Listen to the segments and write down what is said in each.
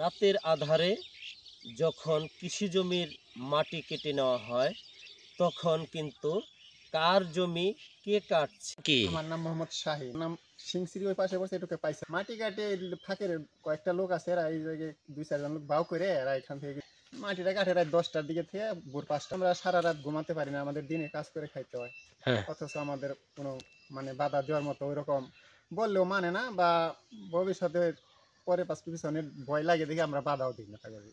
রাতের আধারে যখন কৃষি জমির মাটি কেটে নেওয়া হয় তখন কিন্তু কার জমি কে কাটছে কি? আমার নাম মোহাম্মদ শাহিন, নাম সিংসিরি ওই পাশে বসে এটুকু পাইছে মাটি কাটে ফাঁকের কয়েকটা লোক আছে, এরা এই জায়গায় 2-4 জন লোক বাউ করে এরা এখান থেকে মাটিটা কাটে রাত 10টার দিকে থেকে ভোর 5টা। আমরা সারা রাত ঘুমাতে পারি না, আমাদের দিনে কাজ করে খাইতে হয়। অথচ আমাদের কোনো মানে বাধা দেওয়ার মতো ওইরকম বললেও মানে না, বা ভবিষ্যতে পরে পাঁচ পিছনে ভয় লাগে দেখে আমরা বাধাও দিই না। তাদের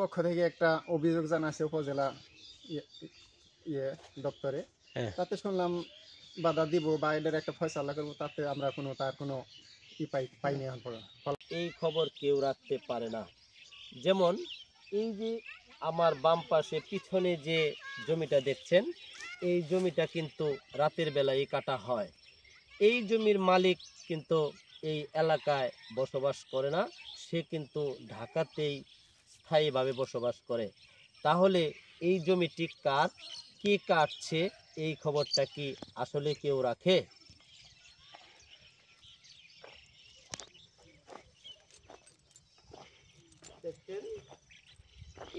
পক্ষ থেকে একটা অভিযোগ জানাচ্ছে উপজেলা ইয়ে দপ্তরে, তাতে শুনলাম বাধা দিব বা এদের একটা ফয়সালা করবো, তাতে আমরা তার কোনো পাইনি। এই খবর কেউ রাখতে পারে না। যেমন এই যে আমার বাম পাশে পিছনে যে জমিটা দেখছেন, এই জমিটা কিন্তু রাতের বেলায় কাটা হয়। এই জমির মালিক কিন্তু এই এলাকায় বসবাস করে না, সে কিন্তু ঢাকাতেই স্থায়ীভাবে বসবাস করে। তাহলে এই জমিটি কার, কে কাটছে, এই খবরটা কি আসলে কেউ রাখে?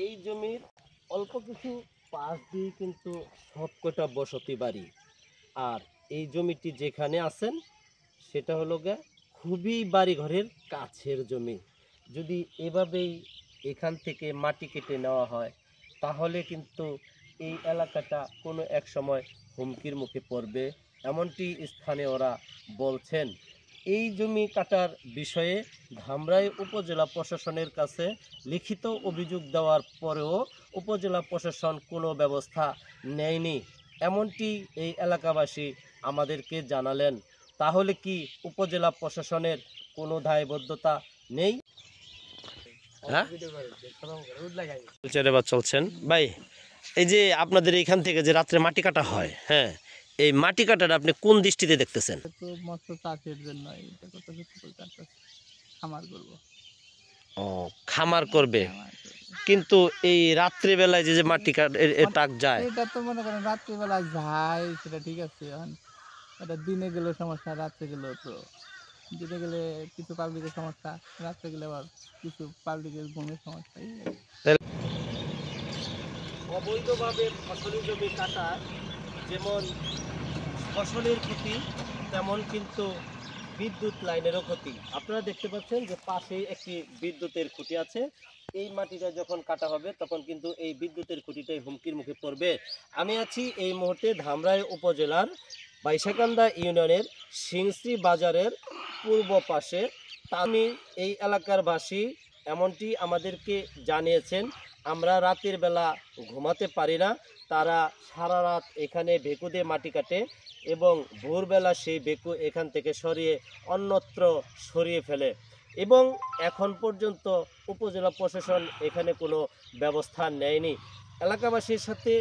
এই জমির অল্প কিছু পাশ দিয়ে কিন্তু সবকটা বসতি বাড়ি, আর এই জমিটি যেখানে আছেন সেটা হলো গিয়ে খুবই বাড়িঘরের কাছের জমি। যদি এভাবেই এখান থেকে মাটি কেটে নেওয়া হয় তাহলে কিন্তু এই এলাকাটা কোনো এক সময় হুমকির মুখে পড়বে, এমনটি স্থানীয়রা বলছেন। এই জমি কাটার বিষয়ে ধামরাই উপজেলা প্রশাসনের কাছে লিখিত অভিযোগ দেওয়ার পরেও উপজেলা প্রশাসন কোনো ব্যবস্থা নেয়নি, এমনটি এই এলাকাবাসী আমাদেরকে জানালেন। তাহলে কি উপজেলা প্রশাসনের কোনো দায়বদ্ধতা নেই? চলছেন ভাই, এই যে আপনাদের এখান থেকে যে রাত্রে মাটি কাটা হয়, হ্যাঁ, এই মাটি কাটাটা আপনি কোন দৃষ্টিতে দেখতেছেন? ও, খামার করবে, কিন্তু এই রাত্রি বেলায় যে মাটি টাক যায়, এটা তো মনে করেন রাত্রিবেলা যায় সেটা ঠিক আছে, এটা দিনে গেলেও সমস্যা, রাত্রে গেলেও তো, দিনে গেলে কিছু পাবলিকের সমস্যা, রাত্রে গেলে আবার কিছু পাবলিকের ঘুমের সমস্যা। অবৈধভাবে ফসলি জমি কাটা যেমন ফসলের ক্ষতি, তেমন কিন্তু বিদ্যুৎ লাইনেরও ক্ষতি। আপনারা দেখতে পাচ্ছেন যে পাশে একটি বিদ্যুতের খুঁটি আছে। এই মাটিটা যখন কাটা হবে তখন কিন্তু এই বিদ্যুতের খুঁটিটাই হুমকির মুখে পড়বে। আমি আছি এই মুহূর্তে ধামরাই উপজেলার বাইশাকান্দা ইউনিয়নের সিংশ্রী বাজারের পূর্ব পাশে। আমি এই এলাকার বাসী এমনটি আমাদেরকে জানিয়েছেন, আমরা রাতের বেলা ঘুমাতে পারি না, তারা সারা রাত এখানে ভেকু দিয়ে মাটি কাটে এবং ভোরবেলা সেই ভেকু এখান থেকে সরিয়ে অন্যত্র সরিয়ে ফেলে, এবং এখন পর্যন্ত উপজেলা প্রশাসন এখানে কোনো ব্যবস্থা নেয়নি। এলাকাবাসীর সাথে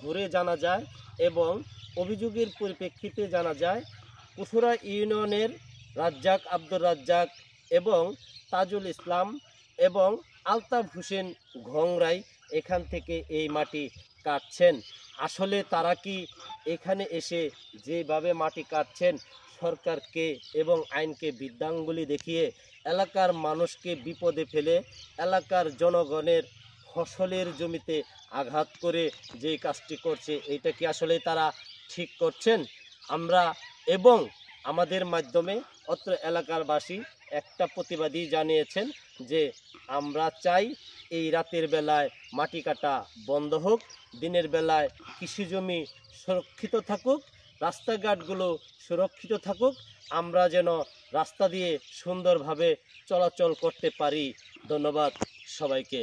ঘুরে জানা যায় এবং অভিযোগের পরিপ্রেক্ষিতে জানা যায় কুসুরা ইউনিয়নের রাজ্জাক, আব্দুর রাজ্জাক এবং তাজুল ইসলাম এবং আলতাফ হোসেন ঘংরাই এখান থেকে এই মাটি কাটছেন। আসলে তারা কি এখানে এসে যেভাবে মাটি কাটছেন সরকারকে এবং আইনকে বৃদ্ধাঙ্গুলি দেখিয়ে এলাকার মানুষকে বিপদে ফেলে এলাকার জনগণের ফসলের জমিতে আঘাত করে যে কাজটি করছে, এটা কি আসলে তারা ঠিক করছেন? আমরা এবং আমাদের মাধ্যমে অত্র এলাকারবাসী একটা প্রতিবাদী জানিয়েছেন যে আমরা চাই এই রাতের বেলায় মাটি কাটা বন্ধ হোক, দিনের বেলায় কৃষি জমি সুরক্ষিত থাকুক, রাস্তাঘাটগুলো সুরক্ষিত থাকুক, আমরা যেন রাস্তা দিয়ে সুন্দরভাবে চলাচল করতে পারি। ধন্যবাদ সবাইকে।